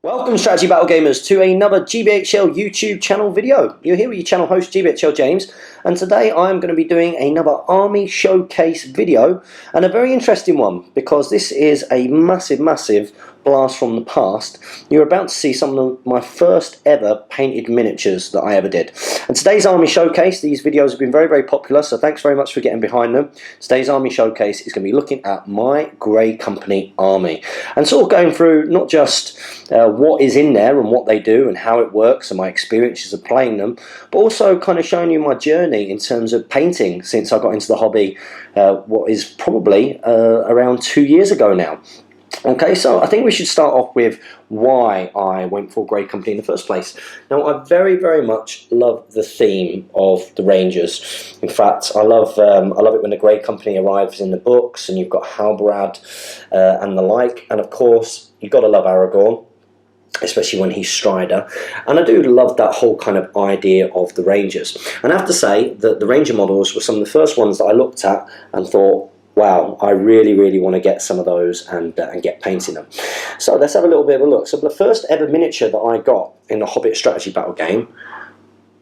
Welcome, Strategy Battle Gamers, to another GBHL YouTube channel video. You're here with your channel host, GBHL James, and today I'm going to be doing another Army Showcase video, and a very interesting one, because this is a massive blast from the past. You're about to see some of my first ever painted miniatures that I ever did. And today's Army Showcase, these videos have been very popular, so thanks very much for getting behind them. Today's Army Showcase is going to be looking at my Grey Company Army, and sort of going through not just what is in there and what they do and how it works and my experiences of playing them, but also kind of showing you my journey in terms of painting since I got into the hobby, what is probably around 2 years ago now. Okay, so I think we should start off with why I went for Grey Company in the first place. Now, I very much love the theme of the Rangers. In fact, I love it when the Grey Company arrives in the books and you've got Halbrad and the like, and of course you've got to love Aragorn, especially when he's Strider, and I do love that whole kind of idea of the Rangers. And I have to say that the Ranger models were some of the first ones that I looked at and thought, wow, I really want to get some of those and get painting them. So let's have a little bit of a look. So the first ever miniature that I got in the Hobbit strategy battle game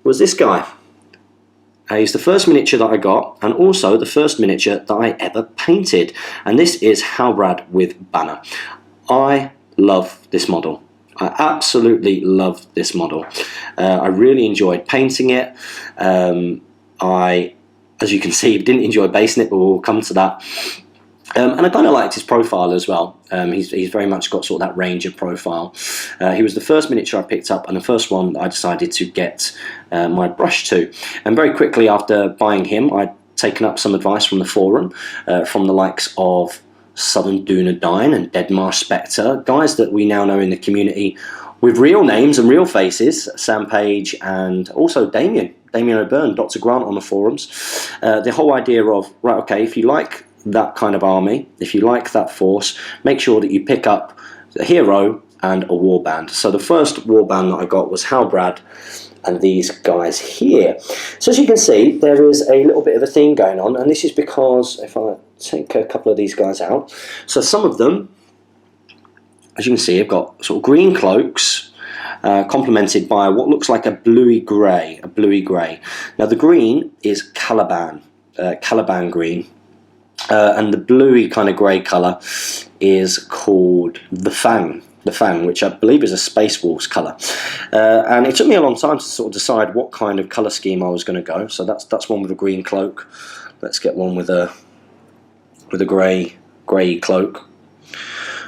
was this guy. He's the first miniature that I got, and also the first miniature that I ever painted, and this is Halbrad with Banner. I love this model. I absolutely love this model. I really enjoyed painting it. As you can see, didn't enjoy basing it, but we'll come to that. And I kind of liked his profile as well. He's very much got sort of that Ranger profile. He was the first miniature I picked up and the first one that I decided to get my brush to. And very quickly after buying him, I'd taken up some advice from the forum, from the likes of Southern Dunedain and Deadmarsh Spectre, guys that we now know in the community with real names and real faces, Sam Page and also Damien O'Byrne, Dr. Grant on the forums. The whole idea of, right, okay, if you like that kind of army, if you like that force, make sure that you pick up a hero and a warband. So the first warband that I got was Halbrad and these guys here. So as you can see, there is a little bit of a theme going on, and this is because if I take a couple of these guys out, so some of them, as you can see, have got sort of green cloaks, complemented by what looks like a bluey grey. Now the green is Caliban green, and the bluey kind of grey colour is called the Fang, which I believe is a Space Wolves colour. And it took me a long time to sort of decide what kind of colour scheme I was going to go. So that's one with a green cloak. Let's get one with a grey cloak.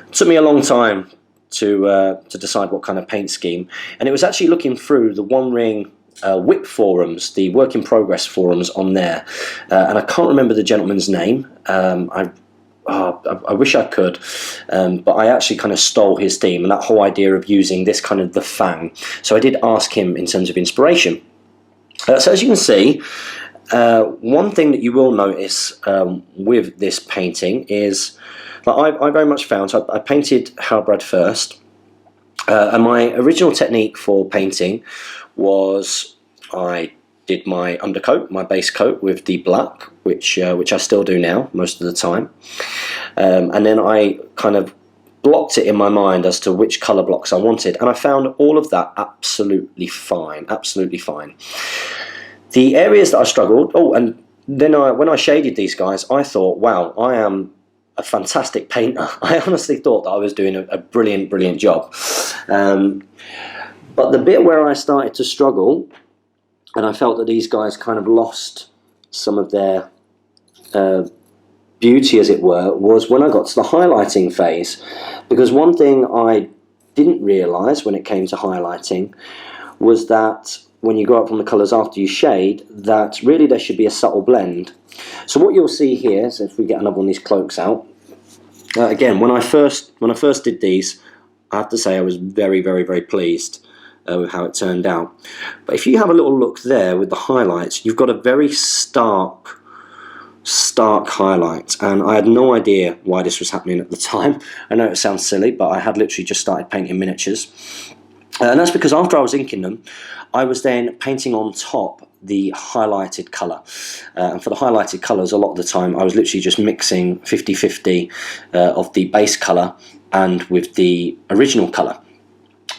It took me a long time to decide what kind of paint scheme, and it was actually looking through the One Ring WIP forums, the work in progress forums on there, and I can't remember the gentleman's name. I wish I could, but I actually kind of stole his theme and that whole idea of using this kind of the Fang. So I did ask him in terms of inspiration. So as you can see, one thing that you will notice with this painting is that I very much found, so I painted Halbrad first, and my original technique for painting was I did my undercoat, my base coat with the black, which I still do now most of the time, and then I kind of blocked it in my mind as to which colour blocks I wanted, and I found all of that absolutely fine. The areas that I struggled, and then when I shaded these guys, I thought, wow, I am a fantastic painter. I honestly thought that I was doing a brilliant job. But the bit where I started to struggle, and I felt that these guys kind of lost some of their beauty, as it were, was when I got to the highlighting phase. Because one thing I didn't realise when it came to highlighting was that when you go up from the colours after you shade, that really there should be a subtle blend. So what you'll see here, so if we get another one of these cloaks out, again, when I first did these, I have to say I was very pleased with how it turned out. But if you have a little look there with the highlights, you've got a very stark highlight, and I had no idea why this was happening at the time. I know it sounds silly, but I had literally just started painting miniatures, and that's because after I was inking them, I was then painting on top the highlighted colour, and for the highlighted colours a lot of the time I was literally just mixing 50-50 of the base colour and with the original colour.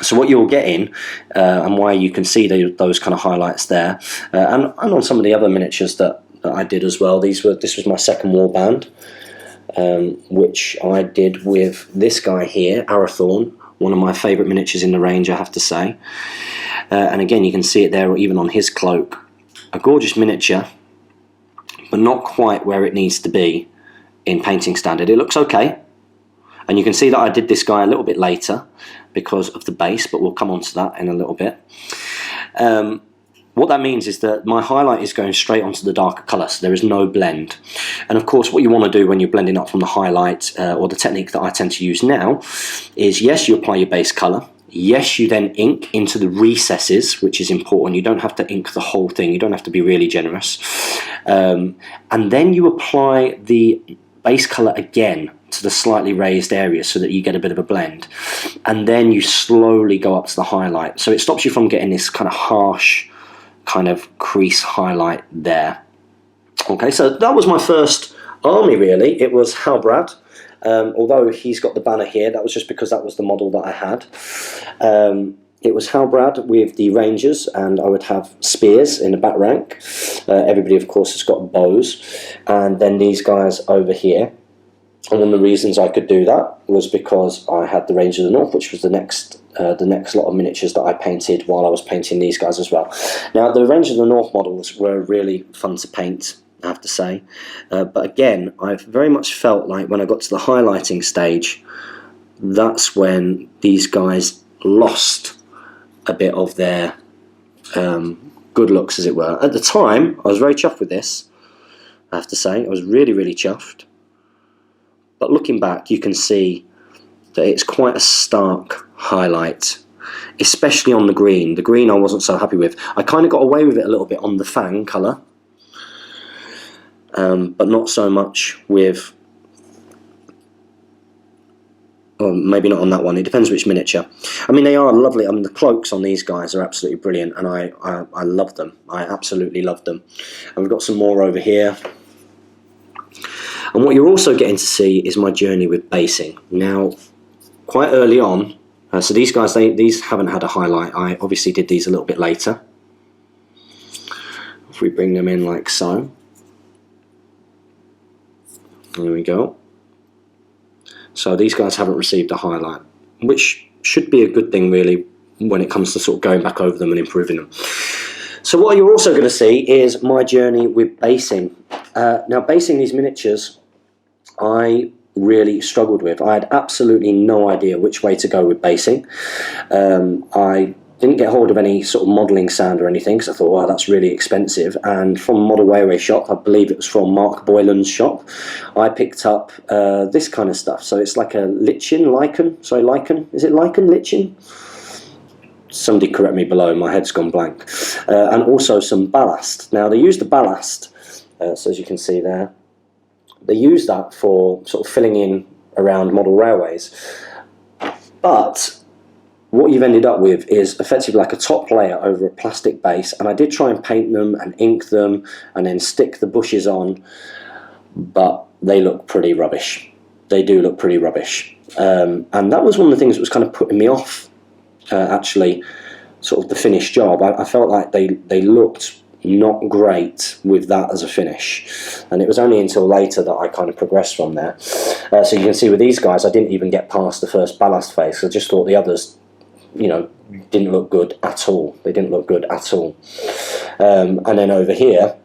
So what you're getting, and why you can see those kind of highlights there, and on some of the other miniatures that I did as well. This was my second warband, which I did with this guy here, Arathorn, one of my favourite miniatures in the range, I have to say. And again, you can see it there, even on his cloak. A gorgeous miniature, but not quite where it needs to be in painting standard. It looks okay. And you can see that I did this guy a little bit later because of the base, but we'll come on to that in a little bit. What that means is that my highlight is going straight onto the darker colour, so there is no blend. And of course, what you want to do when you're blending up from the highlight, or the technique that I tend to use now, is yes, you apply your base colour. Yes, you then ink into the recesses, which is important. You don't have to ink the whole thing. You don't have to be really generous. And then you apply the base colour again to the slightly raised areas so that you get a bit of a blend. And then you slowly go up to the highlight. So it stops you from getting this kind of harsh kind of crease highlight there. Okay, so that was my first army really. It was Halbrad. Although he's got the banner here, that was just because that was the model that I had. It was Halbrad with the Rangers, and I would have spears in the back rank. Everybody, of course, has got bows. And then these guys over here. And one of the reasons I could do that was because I had the Rangers of the North, which was the next lot of miniatures that I painted while I was painting these guys as well. Now, the Rangers of the North models were really fun to paint, I have to say. But again, I very much felt like when I got to the highlighting stage, that's when these guys lost a bit of their good looks, as it were. At the time, I was very chuffed with this, I have to say. I was really, really chuffed. But looking back, you can see that it's quite a stark highlight, especially on the green. The green I wasn't so happy with. I kind of got away with it a little bit on the fang colour, but not so much with, well, maybe not on that one. It depends which miniature. I mean, they are lovely. I mean, the cloaks on these guys are absolutely brilliant, and I love them. I absolutely love them. And we've got some more over here. And what you're also getting to see is my journey with basing. Now, quite early on, so these guys, these haven't had a highlight. I obviously did these a little bit later. If we bring them in like so. There we go. So these guys haven't received a highlight, which should be a good thing really when it comes to sort of going back over them and improving them. So what you're also going to see is my journey with basing. Now, basing these miniatures, I really struggled with. I had absolutely no idea which way to go with basing. I didn't get hold of any sort of modelling sand or anything, because I thought, wow, that's really expensive. And from Model Railway Shop, I believe it was from Mark Boylan's shop, I picked up this kind of stuff. So it's like a lichen. Is it lichen? Somebody correct me below, my head's gone blank. And also some ballast. Now, they use the ballast, so as you can see there, they use that for sort of filling in around model railways. But what you've ended up with is effectively like a top layer over a plastic base, and I did try and paint them and ink them and then stick the bushes on, but they look pretty rubbish. They do look pretty rubbish. And that was one of the things that was kind of putting me off, actually, sort of the finished job. I felt like they looked not great with that as a finish, and it was only until later that I kind of progressed from there. So you can see with these guys, I didn't even get past the first ballast phase. I just thought the others, you know, didn't look good at all. They didn't look good at all. And then over here,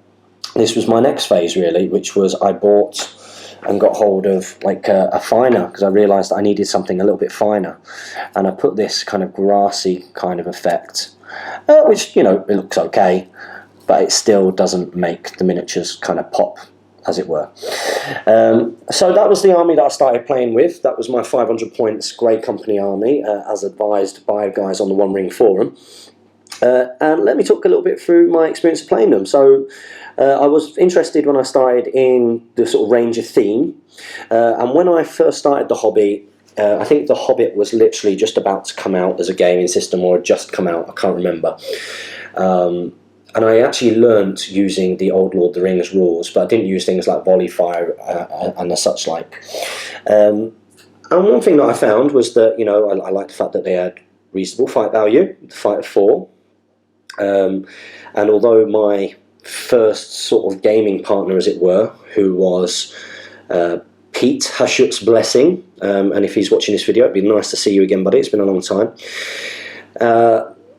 this was my next phase really, which was I bought and got hold of like a finer, because I realised that I needed something a little bit finer, and I put this kind of grassy kind of effect, which, you know, it looks okay, but it still doesn't make the miniatures kind of pop, as it were. So that was the army that I started playing with. That was my 500 points Grey Company army, as advised by guys on the One Ring forum. And let me talk a little bit through my experience of playing them. So I was interested when I started in the sort of Ranger theme, and when I first started the hobby, I think The Hobbit was literally just about to come out as a gaming system, or had just come out, I can't remember. And I actually learnt using the old Lord of the Rings rules, but I didn't use things like volley fire and the such like. And one thing that I found was that, you know, I liked the fact that they had reasonable fight value, fight of 4. And although my first sort of gaming partner, as it were, who was Pete Hashut's Blessing, and if he's watching this video, it'd be nice to see you again, buddy. It's been a long time.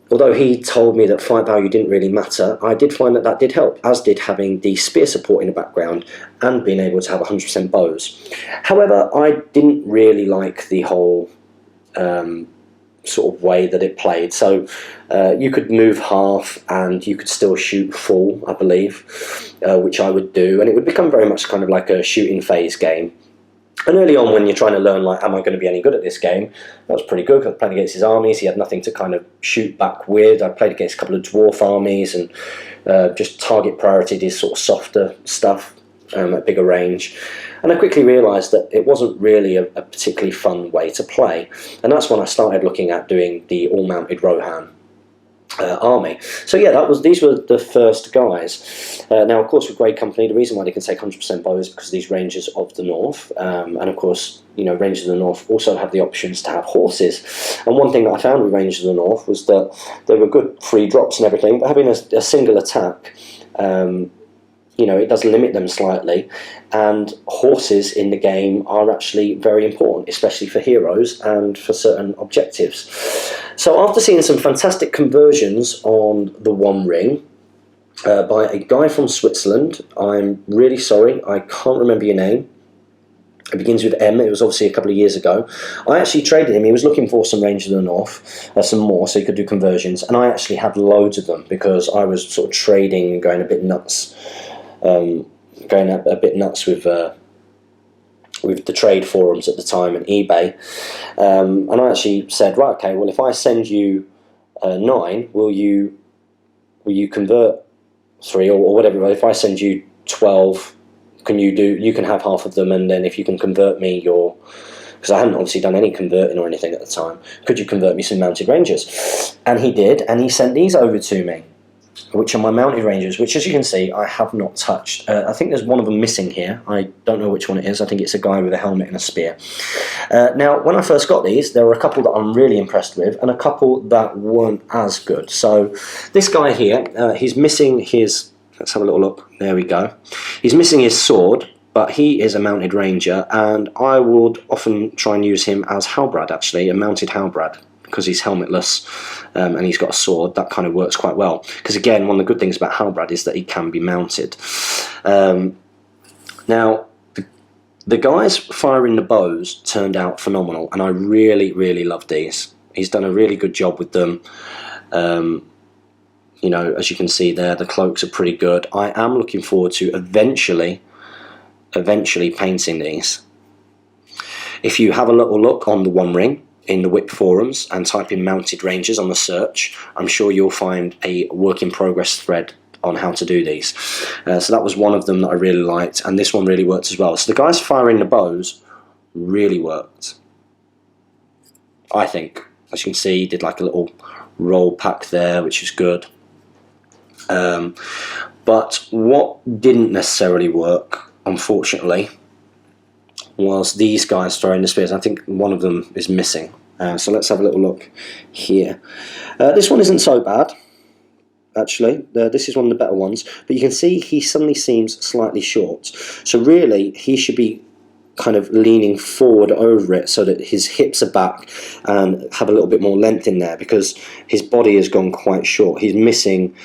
Although he told me that fight value didn't really matter, I did find that that did help, as did having the spear support in the background and being able to have 100% bows. However, I didn't really like the whole sort of way that it played. So you could move half and you could still shoot full, I believe, which I would do, and it would become very much kind of like a shooting phase game. And early on, when you're trying to learn, like, am I going to be any good at this game? That was pretty good. I was playing against his armies. He had nothing to kind of shoot back with. I played against a couple of dwarf armies and just target prioritied his sort of softer stuff at bigger range. And I quickly realised that it wasn't really a particularly fun way to play. And that's when I started looking at doing the all-mounted Rohan army. So yeah, these were the first guys. Now, of course, with Grey Company, the reason why they can take 100% bow is because of these Rangers of the North, and of course, you know, Rangers of the North also have the options to have horses. And one thing that I found with Rangers of the North was that they were good free drops and everything, but having a single attack, you know, it does limit them slightly, and horses in the game are actually very important, especially for heroes and for certain objectives. So after seeing some fantastic conversions on the One Ring by a guy from Switzerland, I'm really sorry, I can't remember your name. It begins with M. It was obviously a couple of years ago. I actually traded him. He was looking for some Rangers of the North, some more, so he could do conversions, and I actually had loads of them because I was sort of trading and going a bit nuts. Going a bit nuts with the trade forums at the time and eBay, and I actually said, right, okay, well, if I send you 9, will you convert 3 or whatever? If I send you 12, you can have half of them, and then if you can convert me because I hadn't obviously done any converting or anything at the time, could you convert me some mounted Rangers? And he did, and he sent these over to me, which are my mounted Rangers, which, as you can see, I have not touched. I think there's one of them missing here. I don't know which one it is. I think it's a guy with a helmet and a spear. Now, when I first got these, there were a couple that I'm really impressed with and a couple that weren't as good. So this guy here, he's missing his... Let's have a little look. There we go. He's missing his sword, but he is a mounted Ranger, and I would often try and use him as Halbrad, actually, a mounted Halbrad, because he's helmetless and he's got a sword. That kind of works quite well, because again, one of the good things about Halbrad is that he can be mounted. Now, the guys firing the bows turned out phenomenal, and I really, really loved these. He's done a really good job with them. You know, as you can see there, the cloaks are pretty good. I am looking forward to eventually painting these. If you have a little look on the One Ring in the WIP forums and type in mounted Rangers on the search, I'm sure you'll find a work in progress thread on how to do these. So that was one of them that I really liked, and this one really worked as well. So the guys firing the bows really worked, I think. As you can see, he did like a little roll pack there, which is good. But what didn't necessarily work, unfortunately, was these guys throwing the spears. I think one of them is missing. So let's have a little look here. This one isn't so bad, actually. This is one of the better ones. But you can see he suddenly seems slightly short. So really, he should be kind of leaning forward over it so that his hips are back and have a little bit more length in there, because his body has gone quite short. He's missing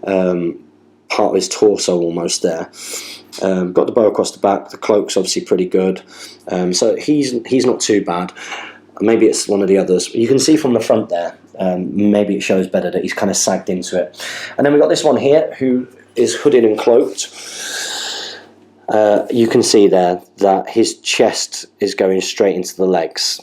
part of his torso almost there. Got the bow across the back. The cloak's obviously pretty good. So he's not too bad. Maybe it's one of the others. You can see from the front there, maybe it shows better that he's kind of sagged into it. And then we've got this one here who is hooded and cloaked. You can see there that his chest is going straight into the legs.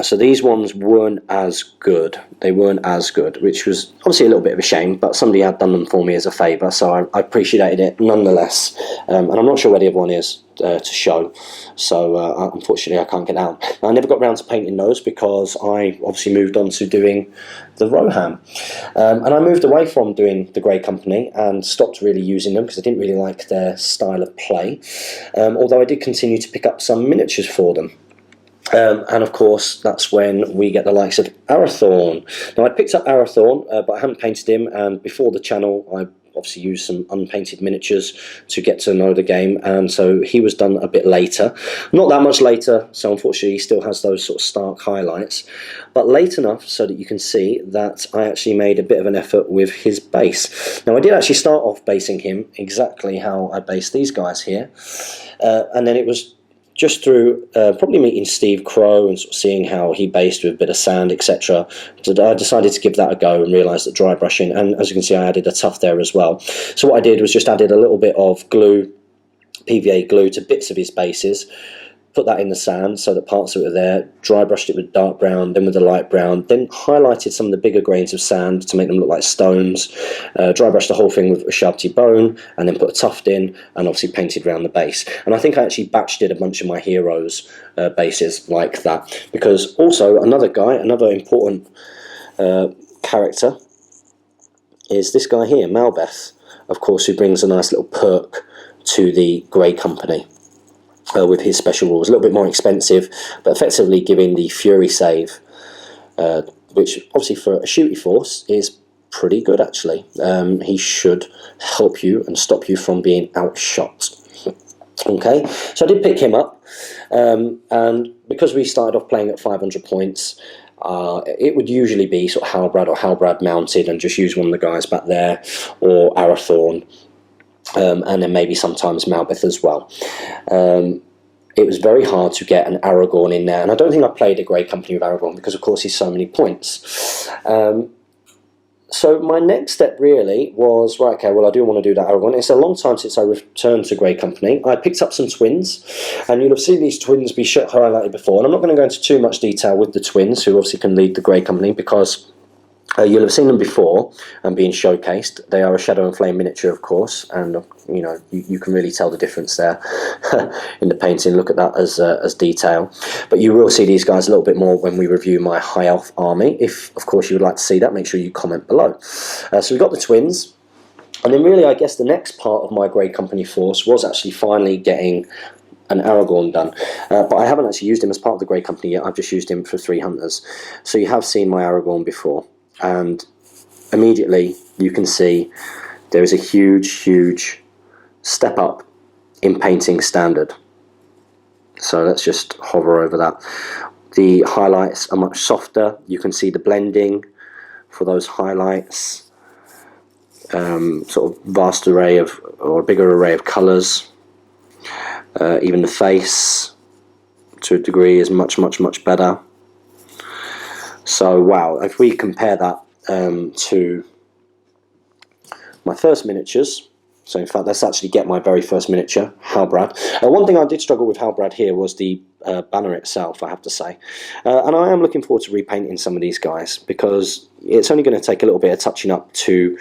So these ones weren't as good. They weren't as good, which was obviously a little bit of a shame, but somebody had done them for me as a favour, so I appreciated it nonetheless. And I'm not sure where the other one is to show, so unfortunately I can't get down. I never got round to painting those because I obviously moved on to doing the Rohan. And I moved away from doing the Grey Company and stopped really using them because I didn't really like their style of play, although I did continue to pick up some miniatures for them. And of course, that's when we get the likes of Arathorn. Now, I picked up Arathorn, but I haven't painted him, and before the channel, I obviously used some unpainted miniatures to get to know the game, and so he was done a bit later. Not that much later, so unfortunately he still has those sort of stark highlights, but late enough so that you can see that I actually made a bit of an effort with his base. Now, I did actually start off basing him exactly how I based these guys here, and then it was just through probably meeting Steve Crow and sort of seeing how he based with a bit of sand, etc. So I decided to give that a go and realised that dry brushing, and as you can see I added a tuff there as well. So what I did was just added a little bit of glue, PVA glue, to bits of his bases, put that in the sand so that parts of it are there, dry brushed it with dark brown, then with the light brown, then highlighted some of the bigger grains of sand to make them look like stones, dry brushed the whole thing with a Sharpie bone, and then put a tuft in, and obviously painted around the base. And I think I actually batch did a bunch of my heroes bases like that, because also another guy, another important character is this guy here, Malbeth, of course, who brings a nice little perk to the Grey Company. With his special rules, a little bit more expensive, but effectively giving the Fury save, which obviously for a shooty force is pretty good actually. He should help you and stop you from being outshot. Okay, so I did pick him up, and because we started off playing at 500 points, it would usually be sort of Halbrad or Halbrad mounted and just use one of the guys back there, or Arathorn. And then maybe sometimes Malbeth as well. It was very hard to get an Aragorn in there, and I don't think I played a Grey Company with Aragorn because of course he's so many points. So my next step really was, right, okay, well I do want to do that Aragorn. It's a long time since I returned to Grey Company. I picked up some twins, and you'll have seen these twins be highlighted before, and I'm not going to go into too much detail with the twins, who obviously can lead the Grey Company, because you'll have seen them before and being showcased. They are a Shadow and Flame miniature, of course, and you know you can really tell the difference there in the painting. Look at that as detail. But you will see these guys a little bit more when we review my High Elf army. If, of course, you would like to see that, make sure you comment below. So we've got the twins, and then really, I guess the next part of my Grey Company force was actually finally getting an Aragorn done, but I haven't actually used him as part of the Grey Company yet. I've just used him for 3 hunters. So you have seen my Aragorn before, and immediately you can see there is a huge step up in painting standard. So let's just hover over that. The highlights are much softer. You can see the blending for those highlights, sort of vast array of, or a bigger array of colours. Even the face to a degree is much better. So wow, if we compare that to my first miniatures, so in fact let's actually get my very first miniature, Halbrad. One thing I did struggle with Halbrad here was the banner itself, I have to say, and I am looking forward to repainting some of these guys, because it's only going to take a little bit of touching up to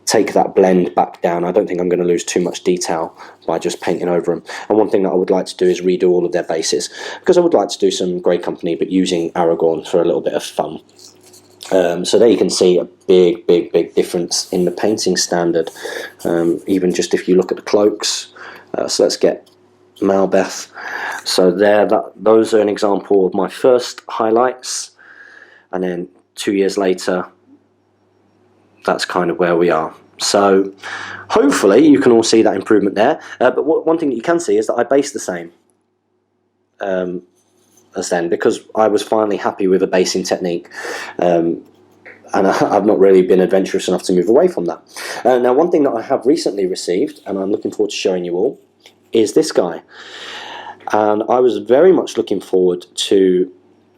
take that blend back down. I don't think I'm going to lose too much detail by just painting over them. And one thing that I would like to do is redo all of their bases, because I would like to do some Grey Company but using Aragorn for a little bit of fun. So there you can see a big difference in the painting standard, even just if you look at the cloaks. So let's get Malbeth. So there, those are an example of my first highlights, and then 2 years later that's kind of where we are. So hopefully you can all see that improvement there, but one thing that you can see is that I based the same as then, because I was finally happy with a basing technique, and I've not really been adventurous enough to move away from that. Now, one thing that I have recently received, and I'm looking forward to showing you all, is this guy, and I was very much looking forward to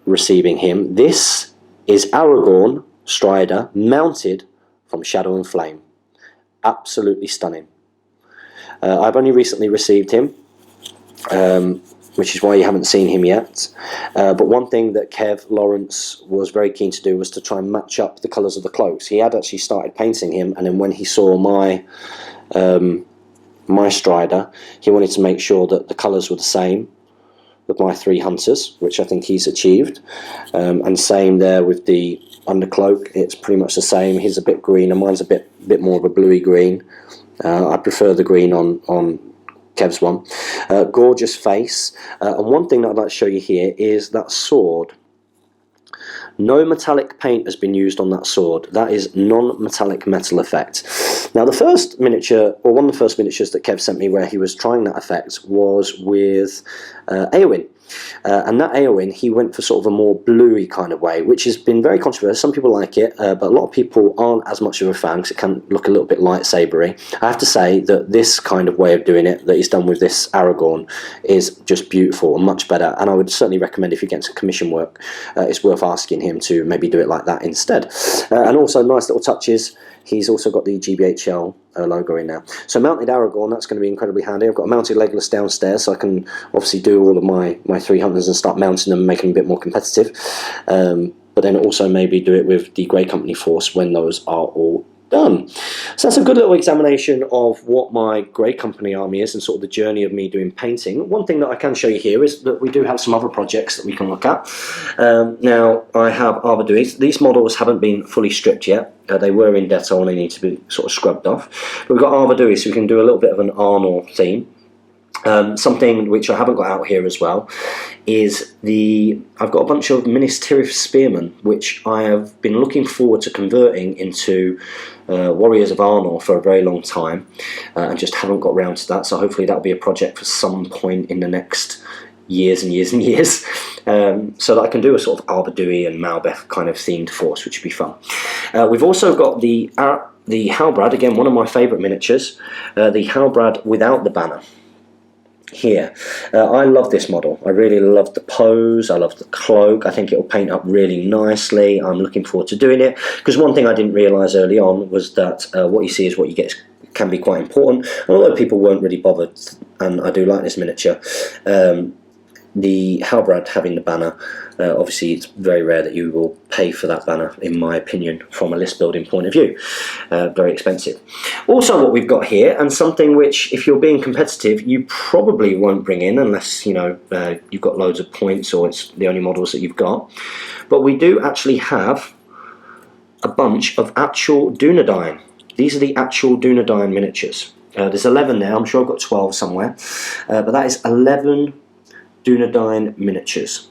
receiving him. This is Aragorn Strider mounted from Shadow and Flame. Absolutely stunning. I've only recently received him, which is why you haven't seen him yet. But one thing that Kev Lawrence was very keen to do was to try and match up the colours of the cloaks. He had actually started painting him, and then when he saw my Strider, he wanted to make sure that the colours were the same with my 3 hunters, which I think he's achieved. And same there with the undercloak, it's pretty much the same. His a bit green and mine's a bit more of a bluey green. I prefer the green on Kev's one. Gorgeous face. And one thing that I'd like to show you here is that sword. No metallic paint has been used on that sword. That is non-metallic metal effect. Now, the first miniature, or one of the first miniatures that Kev sent me where he was trying that effect was with Eowyn. And that Eowyn, he went for sort of a more bluey kind of way, which has been very controversial. Some people like it, but a lot of people aren't as much of a fan because it can look a little bit lightsabery. I have to say that this kind of way of doing it that he's done with this Aragorn is just beautiful and much better. And I would certainly recommend, if you get some commission work, it's worth asking him to maybe do it like that instead. And also nice little touches. He's also got the GBHL logo in now. So mounted Aragorn, that's going to be incredibly handy. I've got a mounted Legolas downstairs, so I can obviously do all of my 300s and start mounting them and making them a bit more competitive. But then also maybe do it with the Grey Company force when those are all done. So that's a good little examination of what my Grey Company army is and sort of the journey of me doing painting. One thing that I can show you here is that we do have some other projects that we can look at. Now, I have Arbaduis. These models haven't been fully stripped yet. They were in Dettol and they need to be sort of scrubbed off. But we've got Arbaduis, so we can do a little bit of an Arnor theme. Something which I haven't got out here as well is I've got a bunch of Minas Tirith Spearmen, which I have been looking forward to converting into Warriors of Arnor for a very long time, and just haven't got round to that. So hopefully that'll be a project for some point in the next years and years and years, so that I can do a sort of Arbaduis and Malbeth kind of themed force, which would be fun. We've also got the Halbrand, again one of my favourite miniatures, the Halbrand without the banner. Here, I love this model. I really love the pose, I love the cloak. I think it will paint up really nicely. I'm looking forward to doing it, because one thing I didn't realise early on was that what you see is what you get can be quite important. And a lot of people weren't really bothered, and I do like this miniature. The Halbrand having the banner, obviously it's very rare that you will pay for that banner, in my opinion, from a list building point of view. Very expensive. Also what we've got here, and something which, if you're being competitive, you probably won't bring in unless, you know, you've got loads of points or it's the only models that you've got. But we do actually have a bunch of actual Dunedain. These are the actual Dunedain miniatures. There's 11 there, I'm sure I've got 12 somewhere. But that is 11 Dunedain miniatures,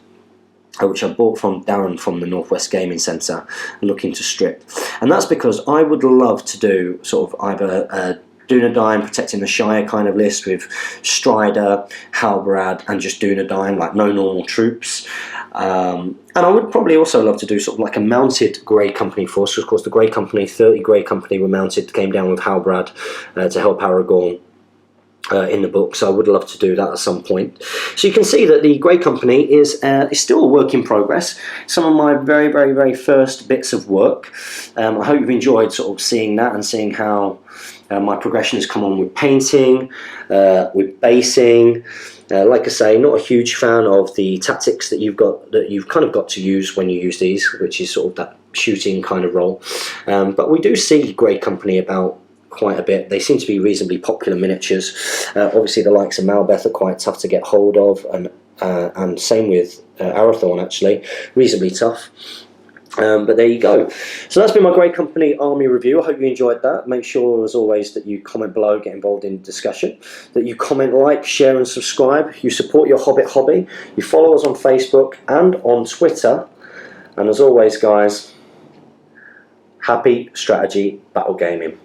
which I bought from Darren from the Northwest Gaming Centre, looking to strip. And that's because I would love to do sort of either a Dunedain protecting the Shire kind of list with Strider, Halbrand and just Dunedain, like no normal troops. And I would probably also love to do sort of like a mounted Grey Company force. Of course the Grey Company, 30 Grey Company were mounted, came down with Halbrand to help Aragorn in the book, so I would love to do that at some point. So you can see that the Grey Company is still a work in progress. Some of my very, very, very first bits of work. I hope you've enjoyed sort of seeing that and seeing how my progression has come on with painting, with basing. Like I say, not a huge fan of the tactics that you've kind of got to use when you use these, which is sort of that shooting kind of role. But we do see Grey Company about quite a bit. They seem to be reasonably popular miniatures. Obviously the likes of Malbeth are quite tough to get hold of, and same with Arathorn, actually, reasonably tough. But there you go. So that's been my Grey Company army review. I hope you enjoyed that. Make sure, as always, that you comment below, get involved in discussion, that you comment, like, share and subscribe. You support your Hobbit hobby. You follow us on Facebook and on Twitter. And as always, guys, happy strategy battle gaming.